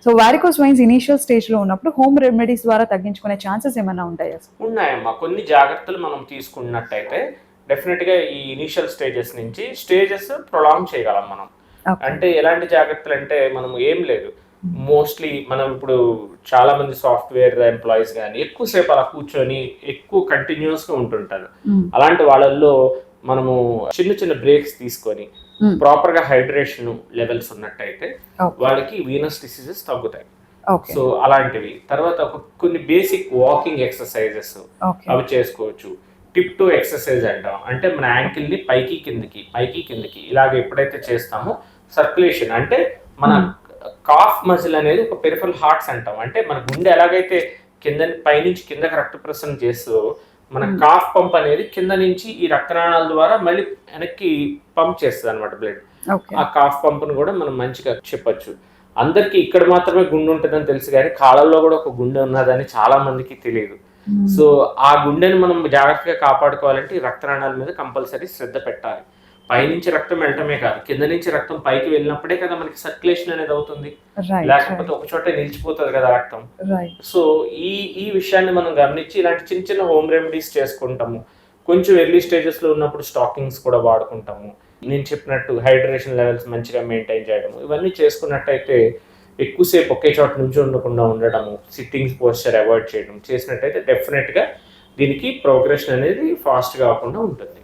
So varicose veins initial స్టేజ్లో ఉన్నప్పుడు home remedies ద్వారా తగ్గించుకునే ఛాన్సెస్ ఏమైనా ఉంటాయా? ఉన్నాయమ్మా. కొన్ని జాగ్రత్తలు మనం తీసుకున్నట్టయితే డెఫినెట్గా ఈ ఇనీషియల్ స్టేజెస్ నుంచి స్టేజెస్ ప్రొలాంగ్ చేయగలం మనం. అంటే ఎలాంటి జాగ్రత్తలు అంటే మనం ఏం లేదు, మోస్ట్లీ మనం ఇప్పుడు చాలా మంది సాఫ్ట్వేర్ ఎంప్లాయీస్ కానీ ఎక్కువసేపు అలా కూర్చొని ఎక్కువ కంటిన్యూస్గా ఉంటుంటారు. అలాంటి వాళ్ళల్లో మనము చిన్న చిన్న బ్రేక్స్ తీసుకొని ప్రాపర్గా హైడ్రేషన్ లెవెల్స్ ఉన్నట్టయితే వాళ్ళకి వీనస్ డిసీజెస్ తగ్గుతాయి. సో అలాంటివి. తర్వాత కొన్ని బేసిక్ వాకింగ్ ఎక్సర్సైజెస్ అవి చేసుకోవచ్చు. టిప్ టు ఎక్సర్సైజ్ అంటాం, అంటే మన యాంకిల్ని పైకి కిందకి ఇలాగ ఎప్పుడైతే చేస్తామో సర్క్యులేషన్, అంటే మన కాఫ్ మజిల్ అనేది ఒక పెరిఫరల్ హార్ట్స్ అంటాం. అంటే మన గుండె ఎలాగైతే పైనుంచి కిందకి రక్త ప్రసరణ చేస్తూ మన కాఫ్ పంప్ అనేది కింద నుంచి ఈ రక్తనాళాల ద్వారా మళ్ళీ వెనక్కి పంప్ చేస్తుంది అనమాట బ్లడ్. ఆ కాఫ్ పంప్ను కూడా మనం మంచిగా చెప్పచ్చు. అందరికి ఇక్కడ మాత్రమే గుండె ఉంటుందని తెలుసు కానీ కాళ్ళల్లో కూడా ఒక గుండె ఉన్నదని చాలా మందికి తెలియదు. సో ఆ గుండెని మనం జాగ్రత్తగా కాపాడుకోవాలంటే ఈ రక్తనాళాల మీద కంపల్సరీ శ్రద్ధ పెట్టాలి. పైనుంచి రక్తం వెళ్ళటమే కాదు, కింద నుంచి రక్తం పైకి వెళ్ళినప్పుడే కదా మనకి సర్క్యులేషన్ అనేది అవుతుంది, లేకపోతే ఒక చోట నిలిచిపోతుంది కదా రక్తం. సో ఈ విషయాన్ని మనం గమనించి ఇలాంటి చిన్న చిన్న హోమ్ రెమెడీస్ చేసుకుంటాము. కొంచెం ఎర్లీ స్టేజెస్ లో ఉన్నప్పుడు స్టాకింగ్స్ కూడా వాడుకుంటాము. నేను చెప్పినట్టు హైడ్రేషన్ లెవెల్స్ మంచిగా మెయింటైన్ చేయడము, ఇవన్నీ చేసుకున్నట్టయితే ఎక్కువసేపు ఒకే చోట నుంచి ఉండకుండా ఉండడము, సిట్టింగ్స్ పోస్చర్ అవాయిడ్ చేయడం చేసినట్టయితే డెఫినెట్గా దీనికి ప్రోగ్రెషన్ అనేది ఫాస్ట్గా కాకుండా ఉంటుంది.